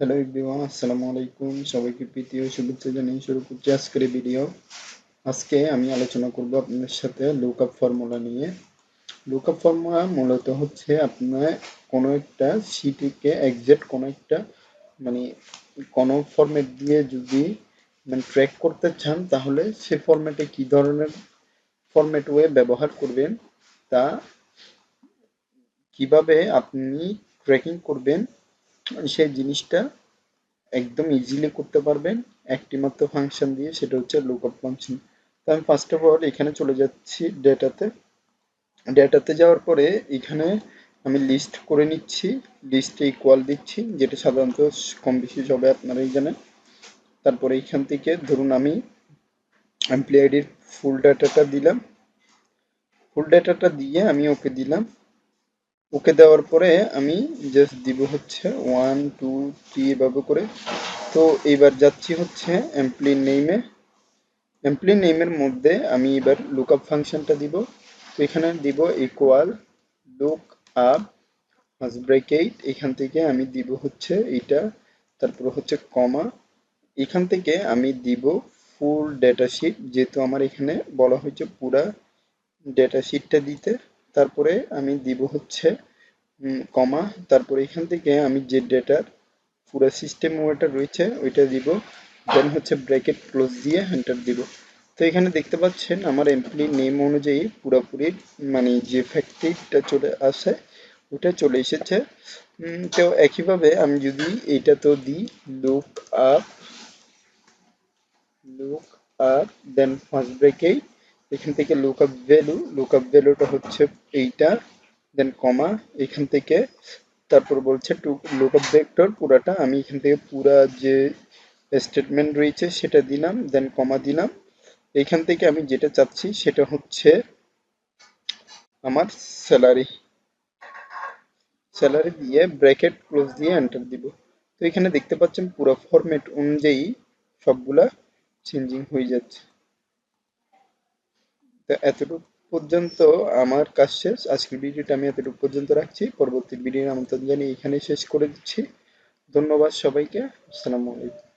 Hello everyone, আসসালামু আলাইকুম। সবাইকে প্রীতি ও শুভেচ্ছা জানিয়ে শুরু করছি আজকের ভিডিও। আজকে আমি আলোচনা করব আপনাদের সাথে লুকআপ ফর্মুলা নিয়ে। লুকআপ ফর্মুলা মূলত হচ্ছে আপনার কোনো একটা শিটকে এক্সাক্ট কোনো একটা মানে কোনো ফরম্যাট দিয়ে যদি ট্র্যাক করতে চান, তাহলে সে ফরম্যাটে কি ধরনের ফরম্যাট ওয়ে ব্যবহার করবেন, তা কিভাবে আপনি ট্র্যাকিং করবেন, সেই জিনিসটা একদম ইজিলি করতে পারবেন একটি মাত্র ফাংশন দিয়ে, সেটা হচ্ছে লুকআপ ফাংশন। তো আমি ফার্স্ট অফ অল এখানে চলে যাচ্ছি ডেটাতে যাওয়ার পরে এখানে আমি লিস্ট করে নিচ্ছি, লিস্টে ইকুয়াল দিচ্ছি, যেটা সাধারণত কম বেশি সবাই আপনারাই জানেন। তারপরে এখান থেকে ধরুন আমি এমপ্লয়ি আইডির ফুল ডাটাটা দিয়ে আমি ওকে দিলাম। ওকে দেওয়ার পরে আমি জাস্ট দিব হচ্ছে 1 2 3 এভাবে করে। তো এইবার যাচ্ছি হচ্ছে এমপ্লয়ি নেমের মধ্যে আমি এবার লুকআপ ফাংশনটা দিব। তো এখানে দিব ইকুয়াল লুক আপ ব্রেকেট, এখান থেকে আমি দিব হচ্ছে এইটা, তারপর হচ্ছে কমা, এখান থেকে আমি দিব ফুল ডেটা শিট, যেহেতু আমার এখানে বলা হয়েছে পুরা ডেটা শিটটা দিতে। তারপরে আমি দিব হচ্ছে কমা, তারপরে এখান থেকে আমি যে ডেটার পুরো সিস্টেম ওটা রয়েছে ওইটা দিব, দেন হচ্ছে ব্র্যাকেট ক্লোজ দিয়ে এন্টার দিব। তো এখানে দেখতে পাচ্ছেন আমার এমপ্লয়ি নেম অনুযায়ী পুরোপুরি যে ফ্যাক্টরিটা চলে আসে ওটা চলে এসেছে। তো একইভাবে আমি যদি এইটা তো দিই লুক আপ লুক আপ দেন ফার্স্ট ব্র্যাকেট, এখান থেকে লুক আপ ভ্যালুটা হচ্ছে এইটা, দেন কমা, এখান থেকে তারপর বলছে টু লুক আপ ভেক্টর পুরাটা আমি এখান থেকে পুরা যে স্টেটমেন্ট রয়েছে সেটা দিলাম, দেন কমা দিলাম। এখান থেকে আমি যেটা চাচ্ছি সেটা হচ্ছে আমার স্যালারি স্যালারি দিয়ে ব্র্যাকেট ক্লোজ দিয়ে এন্টার দিব। তো এখানে দেখতে পাচ্ছেন পুরো ফরম্যাট অনুযায়ী সবগুলা চেঞ্জিং হয়ে যাচ্ছে। তো এতটুকু পর্যন্ত আমার কাজ শেষ। আজকের ভিডিওটা আমি এতটুকু পর্যন্ত রাখছি, পরবর্তী ভিডিওর আমন্ত্রণ জানিয়ে এখানেই শেষ করে দিচ্ছি। ধন্যবাদ সবাইকে। আসসালামু আলাইকুম।